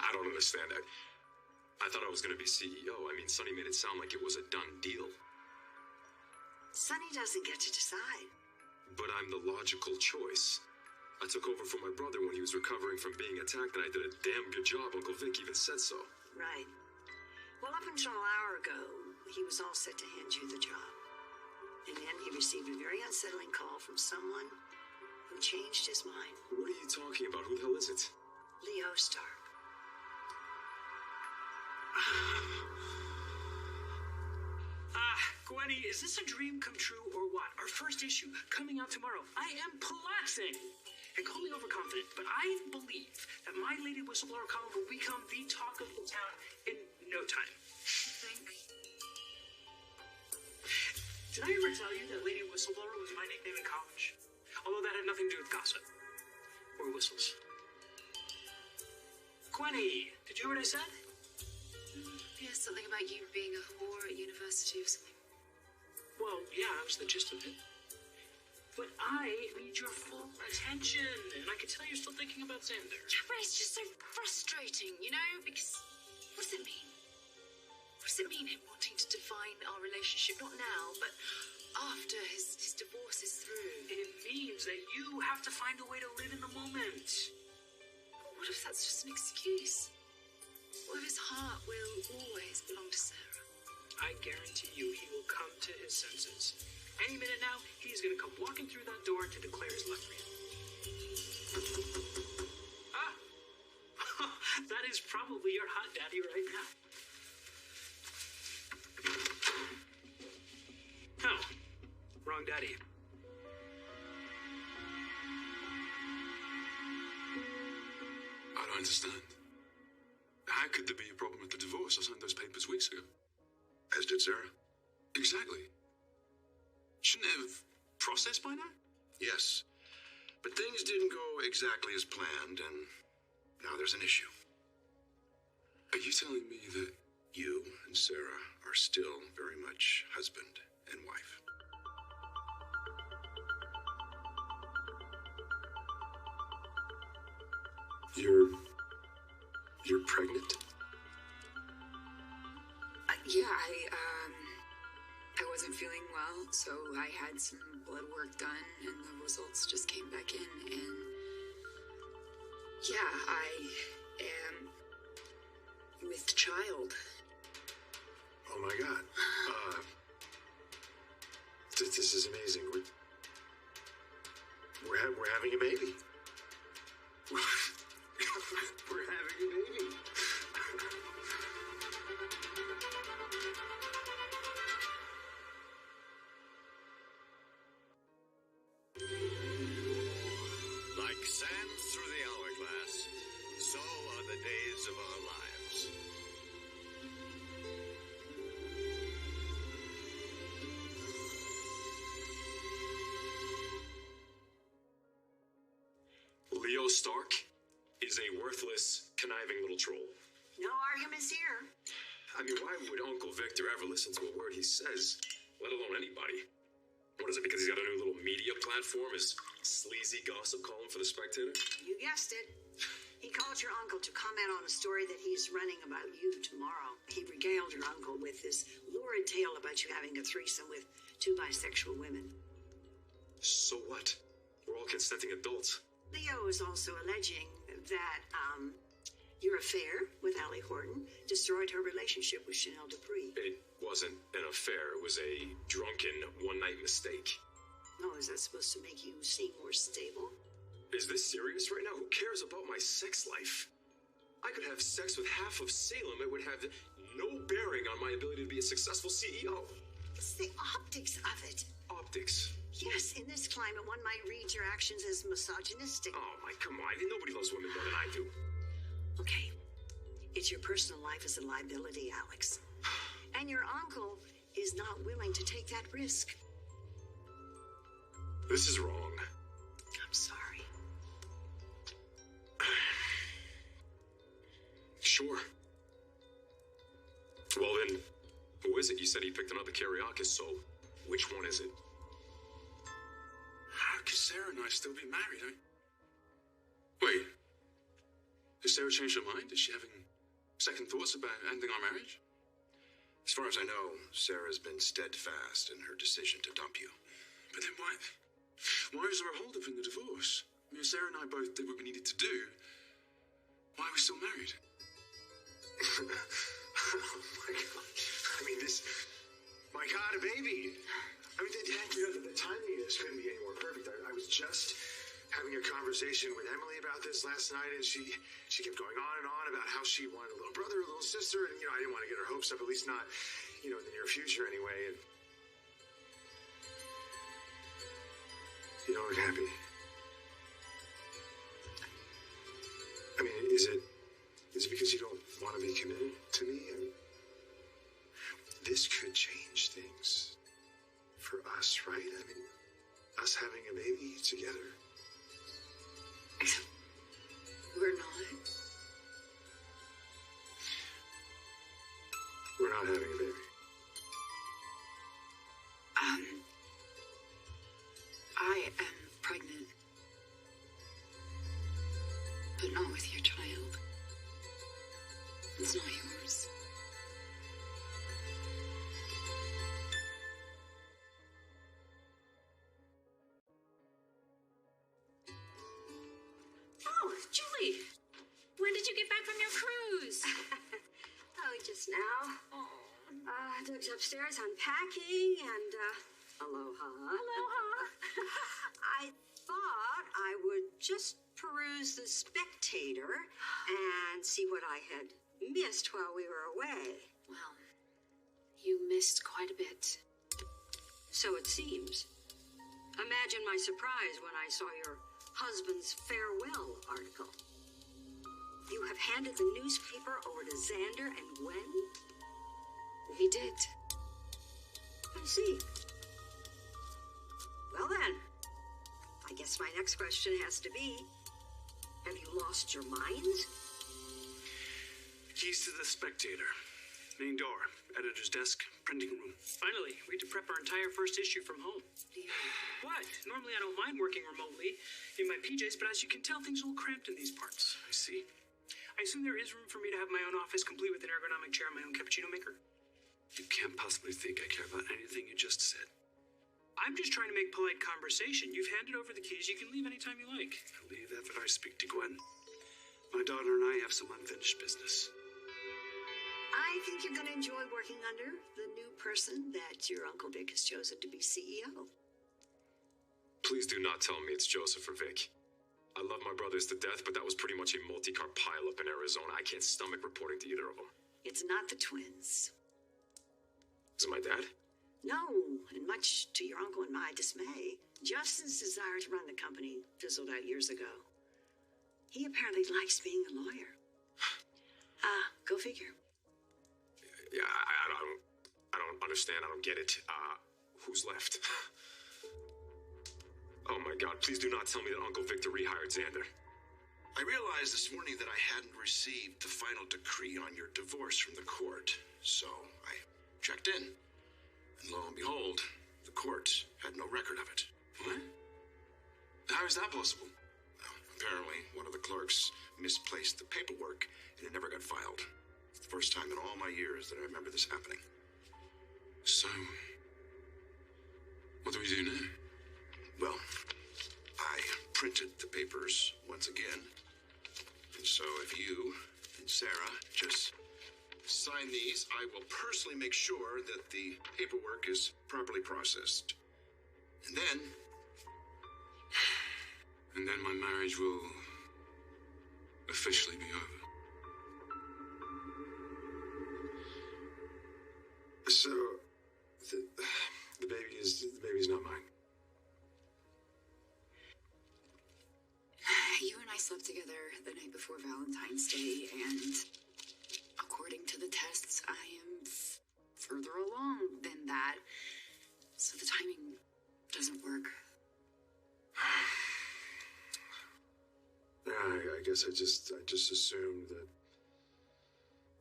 I don't understand that. I thought I was going to be CEO. I mean, Sonny made it sound like it was a done deal. Sonny doesn't get to decide. But I'm the logical choice. I took over for my brother when he was recovering from being attacked, and I did a damn good job. Uncle Vic even said so. Right. Well, up until an hour ago, he was all set to hand you the job. And then he received a very unsettling call from someone who changed his mind. What are you talking about? Who the hell is it? Leo Stark. Gwenny, is this a dream come true or what? Our first issue coming out tomorrow. I am platzing. And call me overconfident, but I believe that My Lady Whistleblower column will become the talk of the town in no time. Think. Did I ever tell you that Lady Whistleblower was my nickname in college? Although that had nothing to do with gossip. Or whistles. Gwenny, did you hear what I said? Yeah, something about you being a whore at university or something. Well, yeah, that was the gist of it. But I need your full attention, and I can tell you're still thinking about Xander. Yeah, but it's just so frustrating, you know? Because what does it mean? What does it mean, him wanting to define our relationship? Not now, but after his divorce is through. It means that you have to find a way to live in the moment. But what if that's just an excuse? What if his heart will always belong to Sarah? I guarantee you he will come to his senses. Any minute now, he's gonna come walking through that door to declare his love for you. Ah! That is probably your hot daddy right now. Oh, wrong daddy. I don't understand. How could there be a problem with the divorce? I signed those papers weeks ago. As did Sarah. Exactly. Shouldn't it have processed by now? Yes, but things didn't go exactly as planned, and now there's an issue. Are you telling me that... You and Sarah are still very much husband and wife. You're pregnant? Yeah, I wasn't feeling well, so I had some blood work done, and the results just came back in, and yeah, I am with child. Oh my God. This is amazing. We're having a baby. We're having a baby. Like sand through the hourglass, so are the days of our lives. Leo Stark is a worthless, conniving little troll. No arguments here. I mean, why would Uncle Victor ever listen to a word he says, let alone anybody? What is it, because he's got a new little media platform, his sleazy gossip column for The Spectator? You guessed it. He called your uncle to comment on a story that he's running about you tomorrow. He regaled your uncle with this lurid tale about you having a threesome with 2 bisexual women. So what? We're all consenting adults. Leo is also alleging that, your affair with Allie Horton destroyed her relationship with Chanel Dupree. It wasn't an affair. It was a drunken, one-night mistake. Oh, is that supposed to make you seem more stable? Is this serious right now? Who cares about my sex life? I could have sex with half of Salem. It would have no bearing on my ability to be a successful CEO. It's the optics of it. Optics? Yes, in this climate, one might read your actions as misogynistic. Oh, my, come on. Nobody loves women more than I do. Okay, it's your personal life as a liability, Alex. And your uncle is not willing to take that risk. This is wrong. I'm sorry. Sure. Well then, who is it? You said he picked another Kyriakis, so which one is it? How could Sarah and I still be married, huh? Wait. Has Sarah changed her mind? Is she having second thoughts about ending our marriage? As far as I know, Sarah's been steadfast in her decision to dump you. But then why? Why is there a hold-up in the divorce? I mean, Sarah and I both did what we needed to do. Why are we still married? Oh my God. I mean, my God, a baby. I mean, the timing of this couldn't be any more perfect. I was just having a conversation with Emily about this last night, and she kept going on and on about how she wanted a little brother, a little sister, and, I didn't want to get her hopes up, at least not, in the near future anyway. And you don't look happy. I mean, is it because you don't want to be committed to me? I mean, this could change things for us, right? I mean, us having a baby together. We're not. We're not having a baby. I am pregnant. But not with your child. It's not yours. Oh, Julie, when did you get back from your cruise? Oh, just now. Doug's upstairs unpacking and, aloha. Aloha. I thought I would just peruse the Spectator and see what I had missed while we were away. Well, you missed quite a bit. So it seems. Imagine my surprise when I saw your husband's farewell article. You have handed the newspaper over to Xander and Gwen? He did. I see. Well then, I guess my next question has to be, have you lost your minds? Keys to the Spectator. Main door, editor's desk, printing room. Finally, we had to prep our entire first issue from home. What? Normally I don't mind working remotely in my PJs, but as you can tell, things are a little cramped in these parts. I see. I assume there is room for me to have my own office, complete with an ergonomic chair and my own cappuccino maker. You can't possibly think I care about anything you just said. I'm just trying to make polite conversation. You've handed over the keys. You can leave anytime you like. I'll leave after I speak to Gwen. My daughter and I have some unfinished business. I think you're going to enjoy working under the new person that your Uncle Vic has chosen to be CEO. Please do not tell me it's Joseph or Vic. I love my brothers to death, but that was pretty much a multi-car pileup in Arizona. I can't stomach reporting to either of them. It's not the twins. Is it my dad? No, and much to your uncle and my dismay, Justin's desire to run the company fizzled out years ago. He apparently likes being a lawyer. Go figure. Yeah, I don't understand. I don't get it. Who's left? Oh my God, please do not tell me that Uncle Victor rehired Xander. I realized this morning that I hadn't received the final decree on your divorce from the court, so I checked in. And lo and behold, the court had no record of it. What? How is that possible? Well, apparently, one of the clerks misplaced the paperwork and it never got filed. It's the first time in all my years that I remember this happening. So, what do we do now? Well, I printed the papers once again. And so if you and Sarah just sign these, I will personally make sure that the paperwork is properly processed. And then my marriage will officially be over. So, the baby's not mine. You and I slept together the night before Valentine's Day, and according to the tests, I am further along than that. So the timing doesn't work. Yeah, I guess I just assumed that.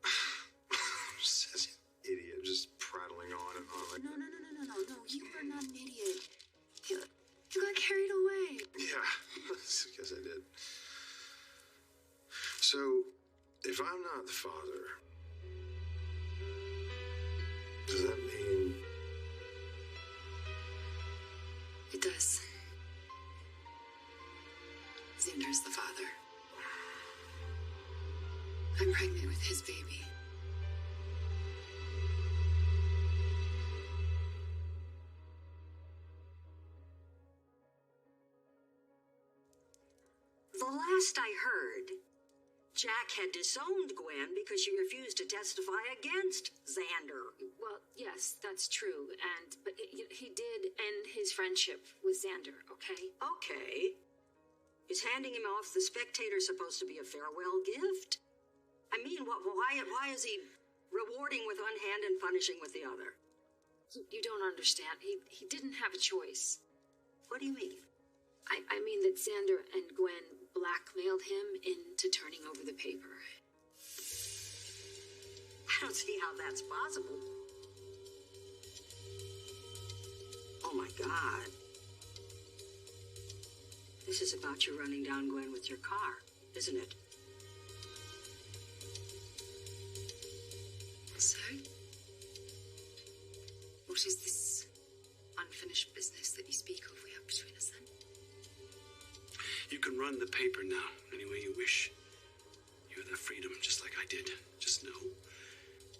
I'm such an idiot, just prattling on and on like. No. You are not an idiot. You got carried away. Yeah, I guess I did. So, not the father, does that mean... It does. Xander's the father. I'm pregnant with his baby. The last I heard, Jack had disowned Gwen because she refused to testify against Xander. Well, yes, that's true. But he did end his friendship with Xander, okay? Okay. Is handing him off the Spectator supposed to be a farewell gift? I mean, why is he rewarding with one hand and punishing with the other? You don't understand. He didn't have a choice. What do you mean? I mean that Xander and Gwen blackmailed him into turning over the paper. I don't see how that's possible. Oh my God. This is about you running down Gwen with your car, isn't it? So? What is this unfinished business that you speak of we have between us then? You can run the paper now, any way you wish. You have that freedom, just like I did. Just know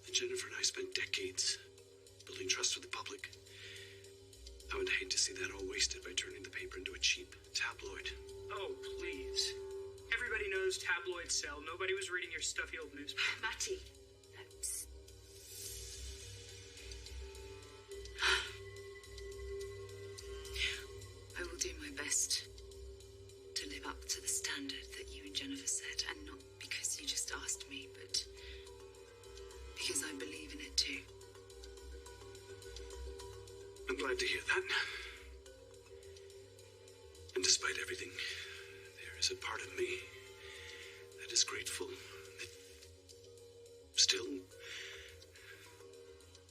that Jennifer and I spent decades building trust with the public. I would hate to see that all wasted by turning the paper into a cheap tabloid. Oh, please. Everybody knows tabloids sell. Nobody was reading your stuffy old newspaper. Matty. I will do my best to live up to the standard that you and Jennifer set, and not because you just asked me, but because I believe in it too. I'm glad to hear that. And despite everything, there is a part of me that is grateful that still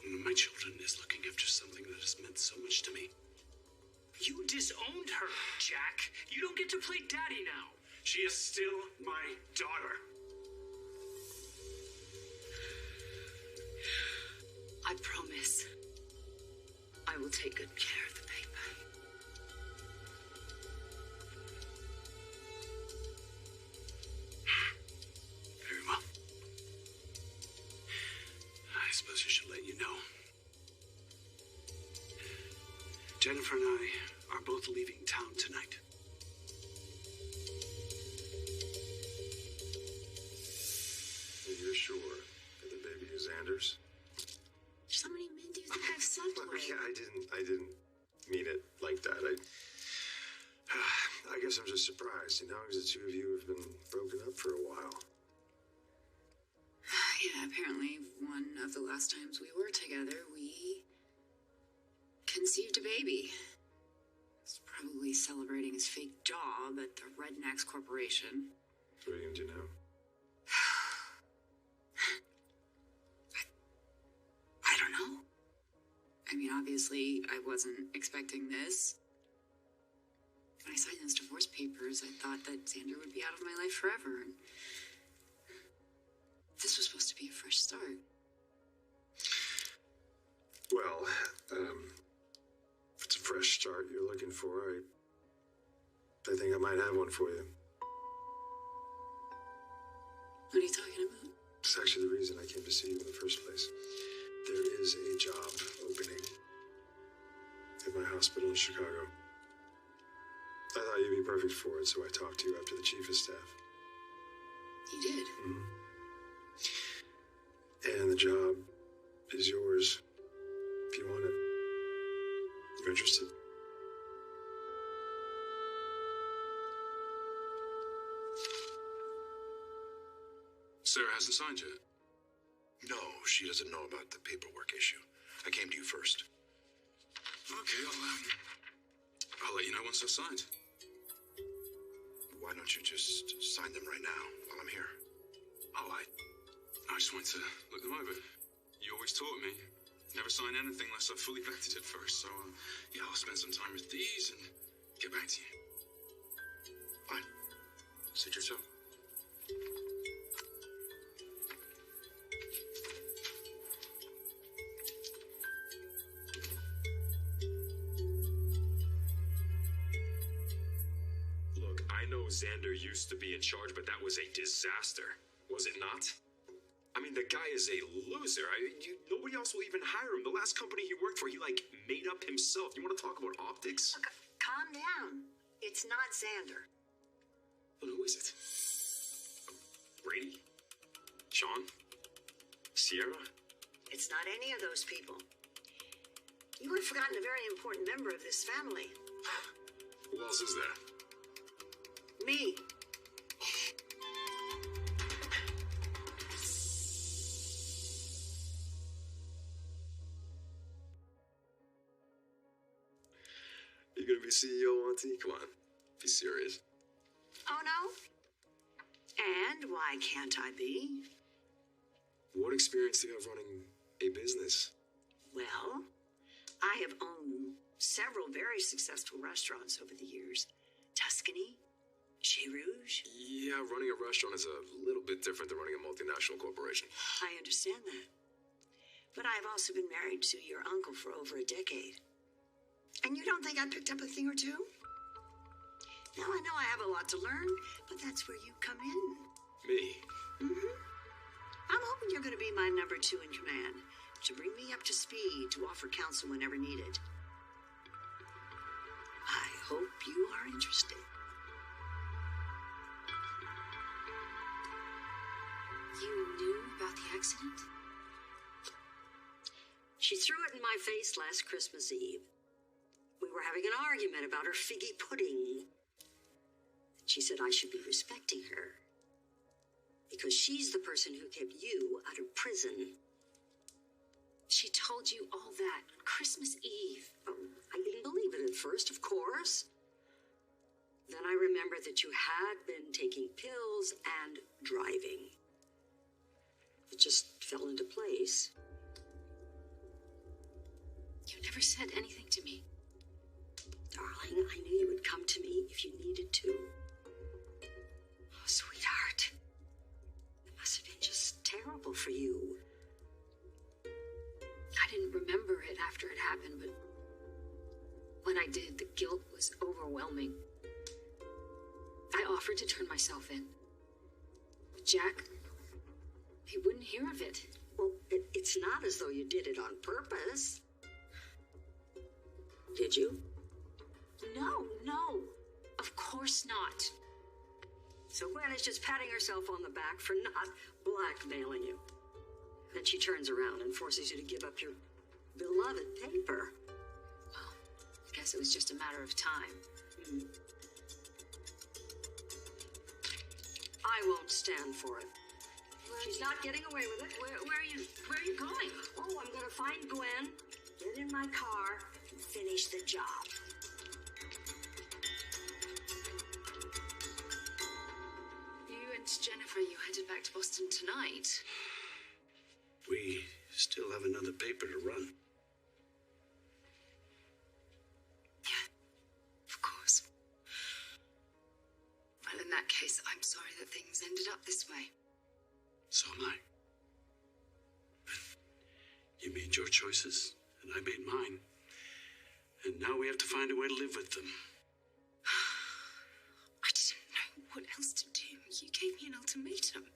one of my children is looking after something that has meant so much to me. You disowned her, Jack. You don't get to play daddy now. She is still my daughter. I promise I will take good care of the paper. Very well. I suppose I should let you know. Jennifer and I are both leaving town tonight. You're sure that the baby is Xander's? There's so many men do that have sex Well, with. yeah, I didn't mean it like that. I guess I'm just surprised, because the two of you have been broken up for a while. Yeah, apparently one of the last times we were together, we conceived a baby. He's probably celebrating his fake job at the Rednecks Corporation. What are you going to do now? I don't know. I mean, obviously, I wasn't expecting this. When I signed those divorce papers, I thought that Xander would be out of my life forever. And this was supposed to be a fresh start. Well, if it's a fresh start you're looking for, I think I might have one for you. What are you talking about? It's actually the reason I came to see you in the first place. There is a job opening at my hospital in Chicago. I thought you'd be perfect for it, so I talked to you after the chief of staff. You did? Mm-hmm. And the job is yours if you want it. You're interested? Sarah hasn't signed yet. No, she doesn't know about the paperwork issue. I came to you first. Okay, I'll let you know once I've signed. Why don't you just sign them right now while I'm here? Oh, I just wanted to look them over. You always taught me never sign anything unless I've fully vetted it first. So, yeah, I'll spend some time with these and get back to you. Fine. Suit yourself. know Xander used to be in charge, but that was a disaster, was it not? I mean, the guy is a loser. Nobody else will even hire him. The last company he worked for, he, made up himself. You want to talk about optics? Look, calm down. It's not Xander. Well, who is it? Brady? Sean? Sierra? It's not any of those people. You have forgotten a very important member of this family. Who else is there? Me. You gonna be CEO, Auntie? Come on, be serious. Oh, no? And why can't I be? What experience do you have running a business? Well, I have owned several very successful restaurants over the years. Tuscany, Chez Rouge. Yeah, running a restaurant is a little bit different than running a multinational corporation. I understand that. But I've also been married to your uncle for over a decade. And you don't think I picked up a thing or two? Now, I know I have a lot to learn, but that's where you come in. Me? Mm-hmm. I'm hoping you're going to be my number 2 in command, to bring me up to speed, to offer counsel whenever needed. I hope you are interested. You knew about the accident? She threw it in my face last Christmas Eve. We were having an argument about her figgy pudding. She said I should be respecting her, because she's the person who kept you out of prison. She told you all that on Christmas Eve. Oh, I didn't believe it at first, of course. Then I remembered that you had been taking pills and driving. It just fell into place. You never said anything to me. Darling, I knew you would come to me if you needed to. Oh, sweetheart. It must have been just terrible for you. I didn't remember it after it happened, but when I did, the guilt was overwhelming. I offered to turn myself in. But Jack, he wouldn't hear of it. Well, it's not as though you did it on purpose. Did you? No, of course not. So Gwen is just patting herself on the back for not blackmailing you. Then she turns around and forces you to give up your beloved paper. Well, I guess it was just a matter of time. I won't stand for it. She's not getting away with it. Where are you going? Oh, I'm gonna find Gwen, get in my car, and finish the job. You and Jennifer, you headed back to Boston tonight. We still have another paper to run. Yeah, of course. Well, in that case, I'm sorry that things ended up this way. So am I. You made your choices, and I made mine. And now we have to find a way to live with them. I didn't know what else to do. You gave me an ultimatum.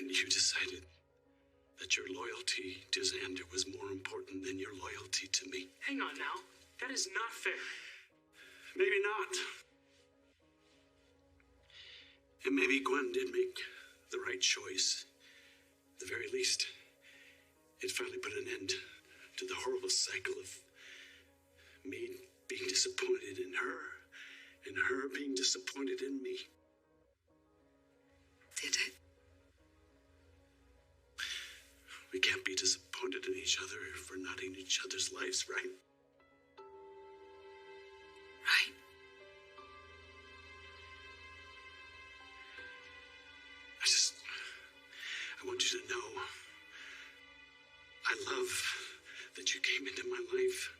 And you decided that your loyalty to Xander was more important than your loyalty to me. Hang on now. That is not fair. Maybe not. And maybe Gwen did make the right choice. At the very least, it finally put an end to the horrible cycle of me being disappointed in her and her being disappointed in me. Did it? We can't be disappointed in each other if we're not in each other's lives, right? Right. I want you to know, I love that you came into my life.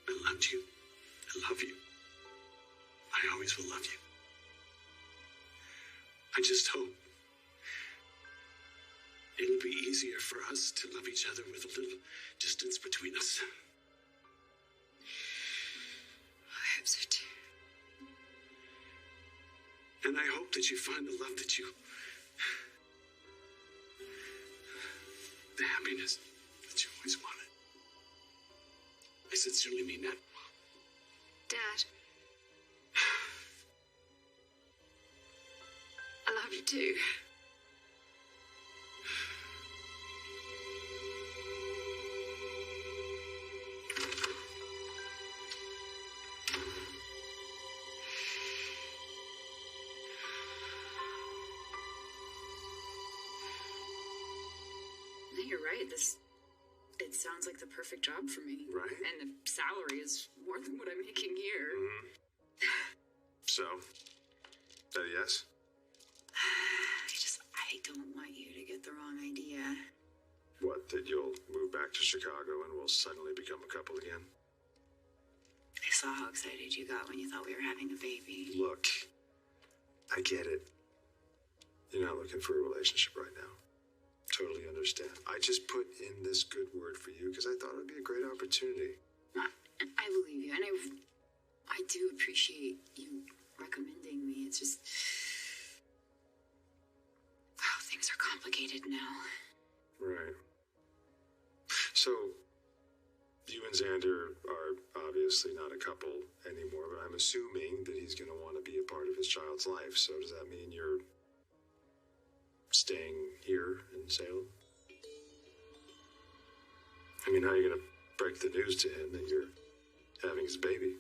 I loved you. I love you. I always will love you. I just hope it'll be easier for us to love each other with a little distance between us. I hope so too. And I hope that you find the love that you... the happiness that you always wanted. I sincerely mean that. Dad. I love you too. No, you're right. It sounds like the perfect job for me. Right? And the salary is more than what I'm making here. Mm-hmm. So, that a yes? I don't want you to get the wrong idea. What, that you'll move back to Chicago and we'll suddenly become a couple again? I saw how excited you got when you thought we were having a baby. Look, I get it. You're not looking for a relationship right now. Totally understand. I just put in this good word for you because I thought it would be a great opportunity. I believe you, and I do appreciate you recommending me. It's just... oh, things are complicated now. Right. So, you and Xander are obviously not a couple anymore, but I'm assuming that he's going to want to be a part of his child's life. So does that mean you're staying here in Salem? I mean, how are you going to break the news to him that you're having his baby?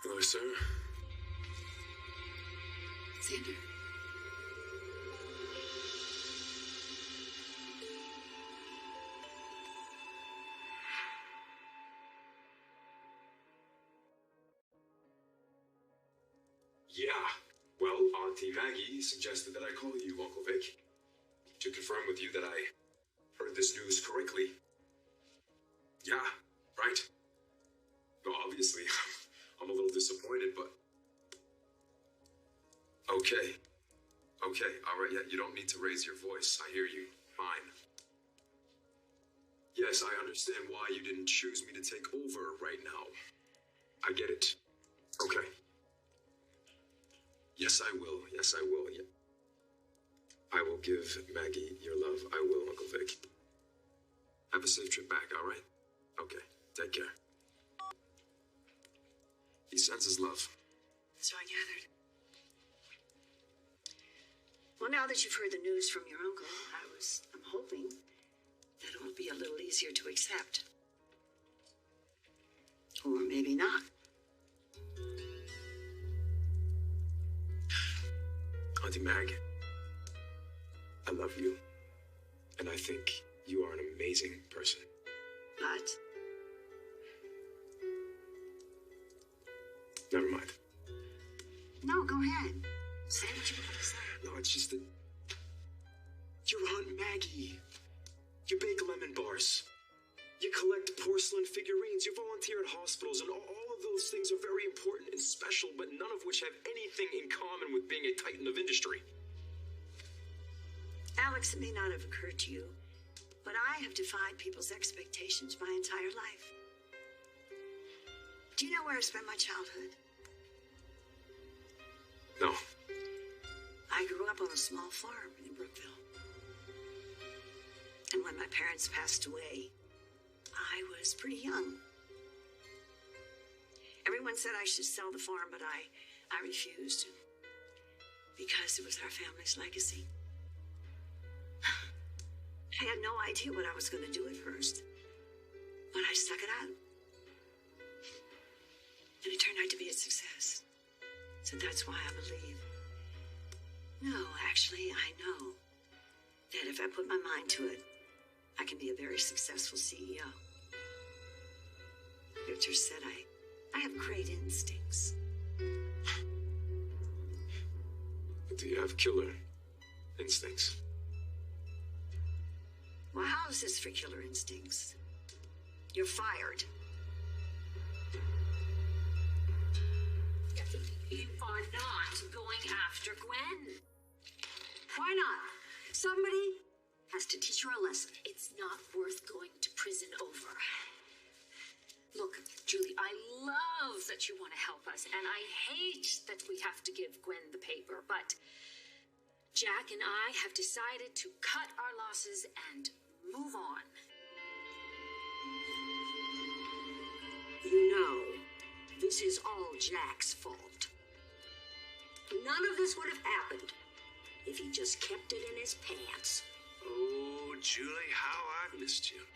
Hello, sir. Xander. Yeah. Well, Auntie Maggie suggested that I call you, Uncle Vic, to confirm with you that I heard this news correctly. Yeah, right. Well, obviously, I'm a little disappointed, but... Okay. Okay, all right, yeah, you don't need to raise your voice. I hear you. Fine. Yes, I understand why you didn't choose me to take over right now. I get it. Okay. Yes, I will. Yes, I will. Yeah. I will give Maggie your love. I will, Uncle Vic. Have a safe trip back, all right? Okay, take care. He sends his love. So I gathered. Well, now that you've heard the news from your uncle, I'm hoping that it will be a little easier to accept. Or maybe not. Auntie Mag, I love you. And I think you are an amazing person. But Never mind. no, go ahead. Say what you want to say. No, it's just that you're Aunt Maggie. You bake lemon bars. You collect porcelain figurines. You volunteer at hospitals, and all of those things are very important and special, but none of which have anything in common with being a titan of industry. Alex, it may not have occurred to you, but I have defied people's expectations my entire life. Do you know where I spent my childhood? No. I grew up on a small farm in Brookville. And when my parents passed away, I was pretty young. Everyone said I should sell the farm, but I refused because it was our family's legacy. I had no idea what I was going to do at first, but I stuck it out. And it turned out to be a success. So that's why I believe. No, actually, I know that if I put my mind to it, I can be a very successful CEO. Richard said I have great instincts. Do you have killer instincts? Well, how is this for killer instincts? You're fired. You are not going after Gwen. Why not? Somebody has to teach her a lesson. It's not worth going to prison over. Look, Julie, I love that you want to help us, and I hate that we have to give Gwen the paper, but Jack and I have decided to cut our losses and move on. You know, this is all Jack's fault. None of this would have happened if he just kept it in his pants. Oh, Julie, how I've missed you.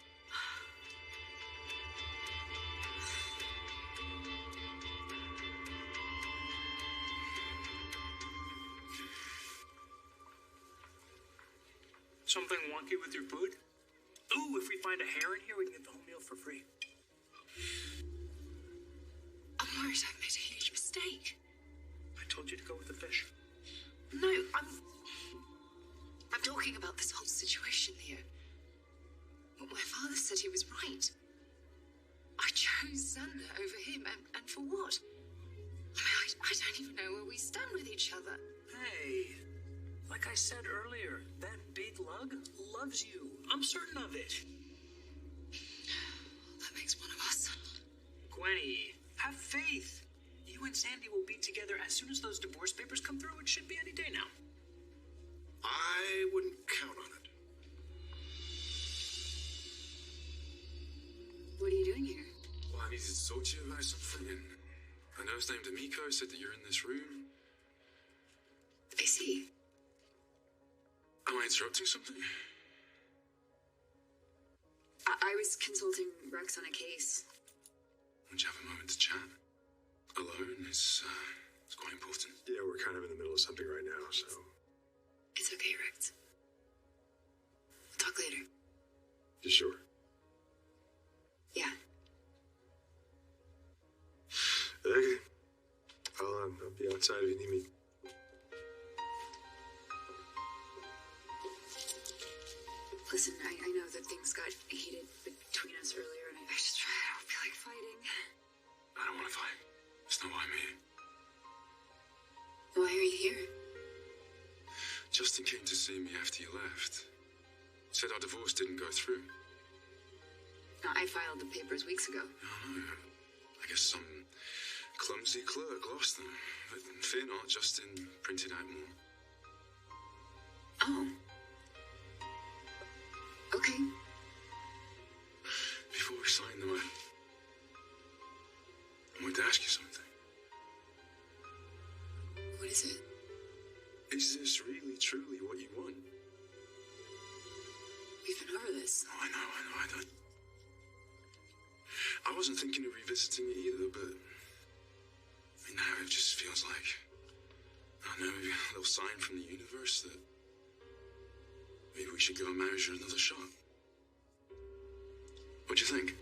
Something wonky with your food? Ooh, if we find a hair in here, we can get the whole meal for free. I'm worried I've made a huge mistake. I told you to go with the fish. No, I'm talking about this whole situation here. My father said he was right. I chose Xander over him, and for what? I mean, I don't even know where we stand with each other. Hey, like I said earlier, that big lug loves you. I'm certain of it. That makes one of us. Gwenny, have faith. You and Sandy will be together as soon as those divorce papers come through. It should be any day now. I wouldn't count on it. What are you doing here? Well, I needed to talk to you about something, and a nurse named Amiko said that you're in this room. I see. Am I interrupting something? I was consulting Rex on a case. Would you have a moment to chat? Alone is quite important. Yeah, we're kind of in the middle of something right now, so. It's okay, Rex. We'll talk later. You sure? Yeah. Okay. I'll be outside if you need me. Listen, I know that things got heated between us earlier, and I just don't feel like fighting. I don't want to fight. That's not why I'm here. Why are you here? Justin came to see me after you left. Said our divorce didn't go through. I filed the papers weeks ago. Oh, no. I guess some clumsy clerk lost them. But fear not, Justin printed out more. Oh. Okay. Before we signed them, I wanted to ask you something. What is it? Is this really, truly what you want? We've been over this. Oh, I know. I wasn't thinking of revisiting it either, but I mean, now it just feels like, I don't know, maybe a little sign from the universe that maybe we should go and measure another shot. What do you think?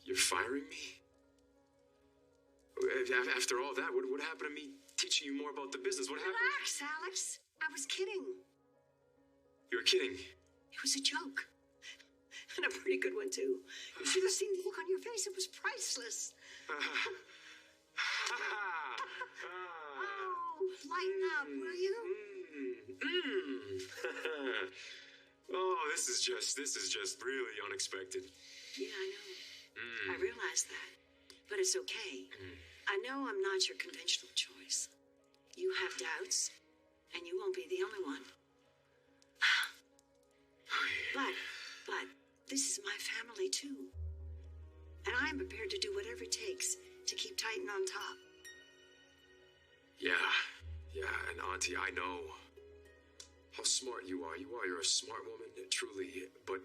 You're firing me? After all that, what happened to me teaching you more about the business? What happened? Relax, Alex. I was kidding. You were kidding. It was a joke. And a pretty good one, too. You should have seen the look on your face. It was priceless. Oh, lighten up, will you? Oh, this is just really unexpected. Yeah, I know. I realize that. But it's okay. I know I'm not your conventional choice. You have doubts, and you won't be the only one. But this is my family, too. And I'm prepared to do whatever it takes to keep Titan on top. Yeah, and Auntie, I know how smart you are. You're a smart woman, truly. But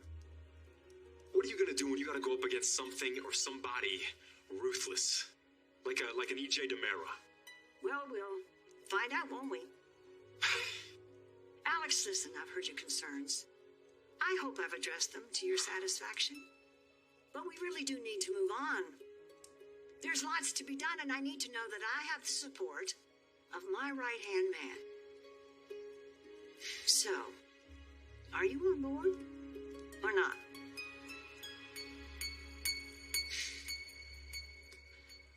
what are you gonna do when you gotta go up against something or somebody ruthless, like an E.J. DeMera? Well, we'll find out, won't we? Alex, listen, I've heard your concerns. I hope I've addressed them to your satisfaction. But we really do need to move on. There's lots to be done, and I need to know that I have the support of my right-hand man. So, are you on board or not?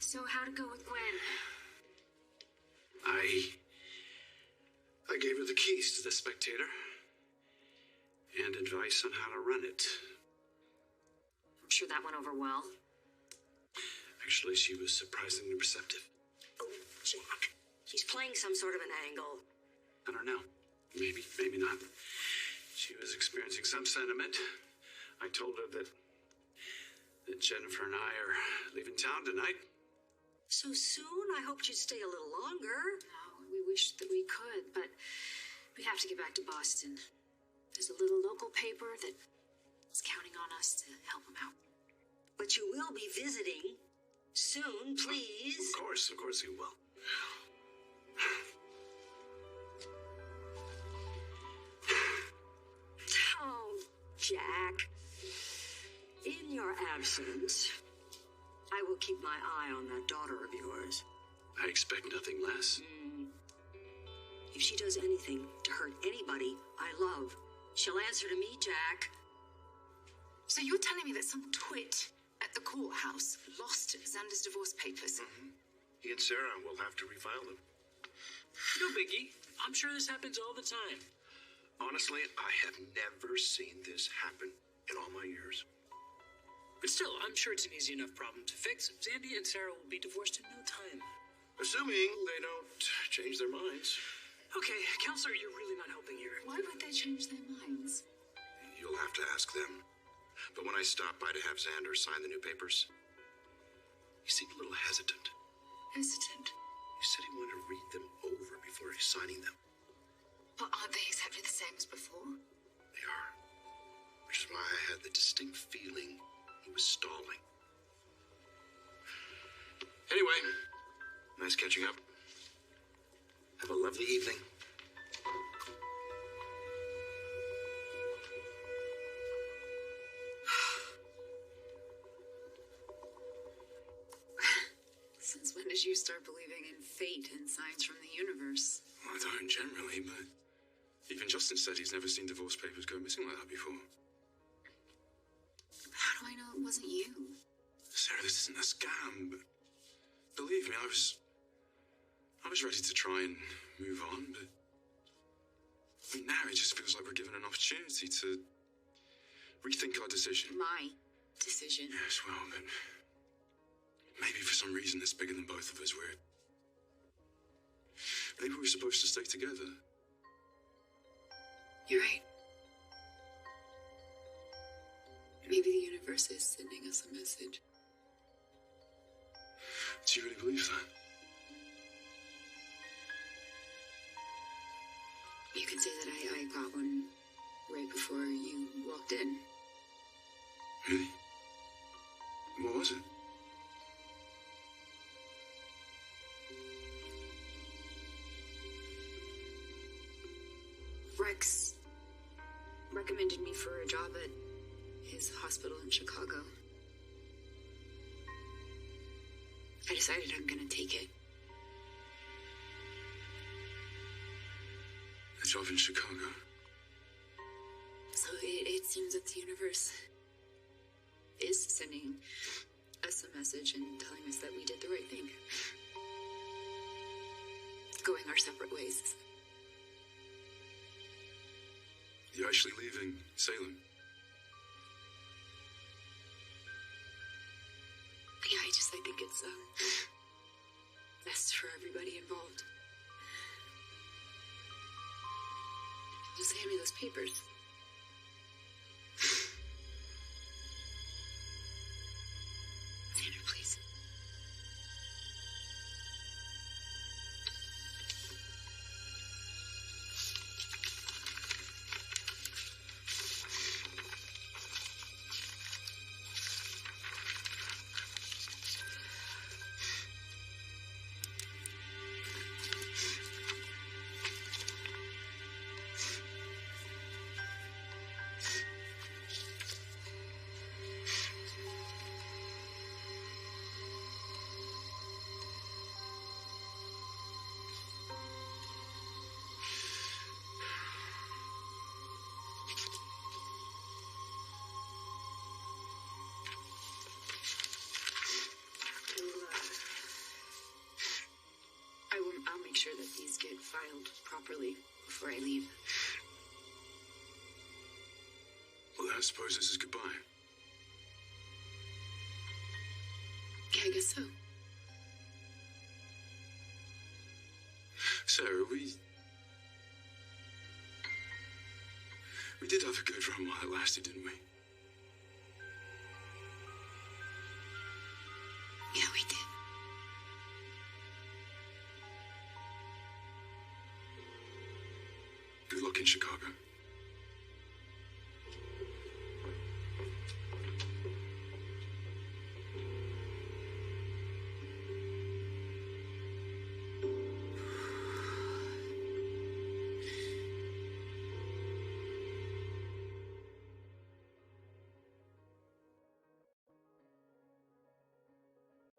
So how'd it go with Gwen? I gave her the keys to the Spectator and advice on how to run it. I'm sure that went over well. Actually, she was surprisingly receptive. Oh, Jack. She's playing some sort of an angle. I don't know. Maybe, maybe not. She was experiencing some sentiment. I told her that Jennifer and I are leaving town tonight. So soon? I hoped you'd stay a little longer. No, we wish that we could, but we have to get back to Boston. There's a little local paper that's counting on us to help them out. But you will be visiting soon, please. Of course you will. Oh, Jack. In your absence, I will keep my eye on that daughter of yours. I expect nothing less. If she does anything to hurt anybody I love, she'll answer to me, Jack. So you're telling me that some twit at the courthouse lost Xander's divorce papers? He and Sarah will have to refile them. No biggie. I'm sure this happens all the time. Honestly, I have never seen this happen in all my years. But still, I'm sure it's an easy enough problem to fix. Zandy and Sarah will be divorced in no time. Assuming they don't change their minds. Okay, counselor, you're really not helping here. Why would they change their minds? You'll have to ask them. But when I stopped by to have Xander sign the new papers, he seemed a little hesitant. Hesitant? He said he wanted to read them over before signing them. But aren't they exactly the same as before? They are. Which is why I had the distinct feeling he was stalling. Anyway, nice catching up. Have a lovely evening. Since when did you start believing in fate and signs from the universe? Well, I don't generally, but even Justin said he's never seen divorce papers go missing like that before. How do I know it wasn't you? Sarah, this isn't a scam, but believe me, I was ready to try and move on, but now it just feels like we're given an opportunity to rethink our decision. My decision. Yes, well, but maybe for some reason that's bigger than both of us. Maybe we're supposed to stay together. You're right. Maybe the universe is sending us a message. Do you really believe that? You could say that I got one right before you walked in. Really? What was it? Rex recommended me for a job at his hospital in Chicago. I decided I'm gonna take it. A job in Chicago? So it seems that the universe is sending us a message and telling us that we did the right thing. Going our separate ways. You're actually leaving Salem? Yeah, I think it's best for everybody involved. Just hand me those papers. Xander, please. properly before I leave. Well, I suppose this is goodbye. Yeah, I guess so. Sarah, we did have a good run while it lasted, didn't we? Yeah, we did. Good luck in Chicago.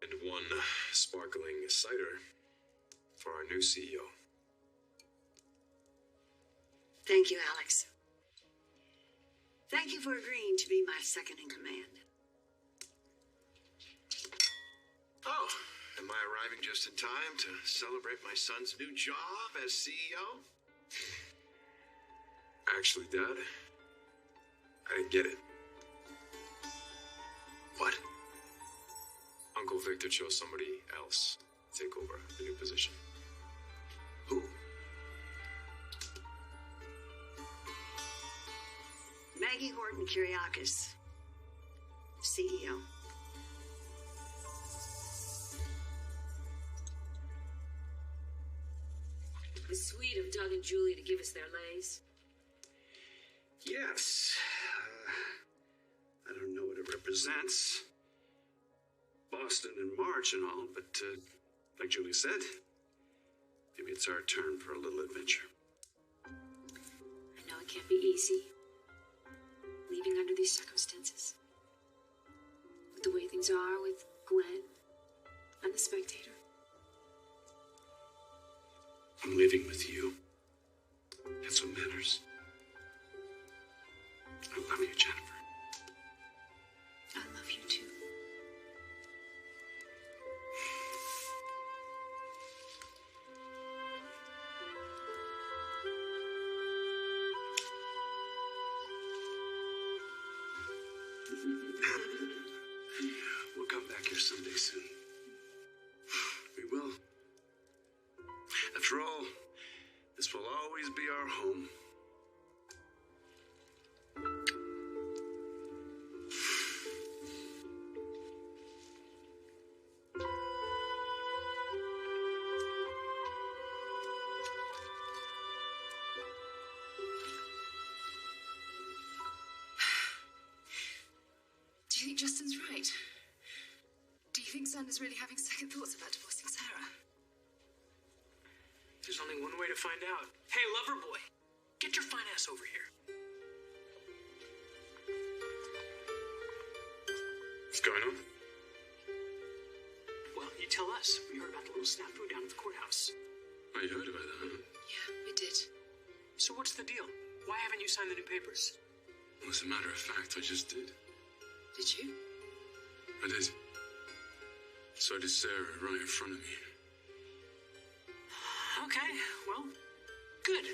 And one sparkling cider for our new CEO. Thank you, Alex. Thank you for agreeing to be my second in command. Oh, am I arriving just in time to celebrate my son's new job as CEO? Actually, Dad, I didn't get it. What? Uncle Victor chose somebody else to take over the new position. Who? Maggie Horton Kyriakis, CEO. It's sweet of Doug and Julie to give us their lays. Yes. I don't know what it represents. Boston in March and all, but like Julie said, maybe it's our turn for a little adventure. I know it can't be easy, leaving under these circumstances. With the way things are with Gwen and the Spectator. I'm leaving with you. That's what matters. I love you, Jennifer. I love you too. We'll come back here someday soon. We will. After all, this will always be our home. Do you think Justin's right? Do you think Xander's really having second thoughts about divorcing Sarah? There's only one way to find out. Hey, lover boy, get your fine ass over here. What's going on? Well, you tell us. We heard about the little snafu down at the courthouse. Oh, you heard about that, huh? Yeah, we did. So what's the deal? Why haven't you signed the new papers? Well, as a matter of fact, I just did. Did you? I did. So did Sarah right in front of me. Okay, well, good.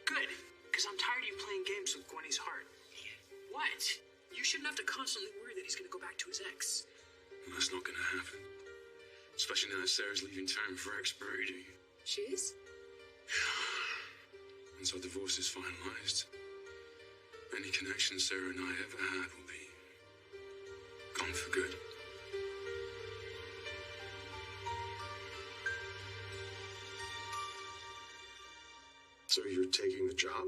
Good, because I'm tired of you playing games with Gwenny's heart. What? You shouldn't have to constantly worry that he's going to go back to his ex. Well, that's not going to happen. Especially now that Sarah's leaving town for expiry date. She is? Once our divorce is finalized, any connection Sarah and I ever had will be gone for good. So you're taking the job?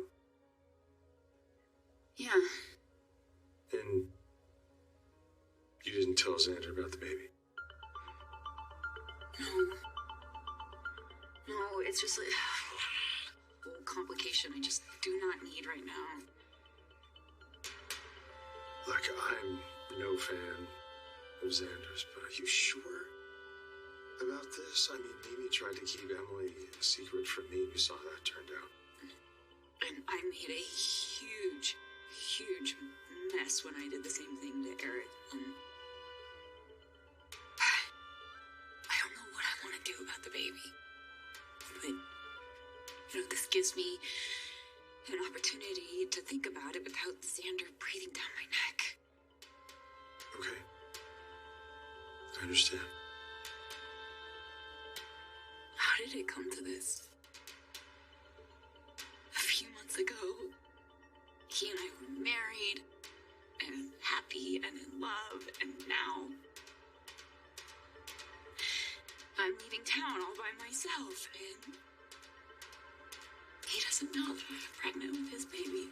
Yeah. And you didn't tell Xander about the baby? No, it's just like a little complication I just do not need right now. Look, I'm no fan of Xander's, but are you sure about this? I mean, Mimi tried to keep Emily a secret from me, and you saw how that turned out. And I made a huge, huge mess when I did the same thing to Eric. And I don't know what I want to do about the baby. But This gives me an opportunity to think about it without Xander breathing down my neck. Okay. I understand. How did it come to this? A few months ago, he and I were married and happy and in love, and now I'm leaving town all by myself, and he doesn't know that I'm pregnant with his baby.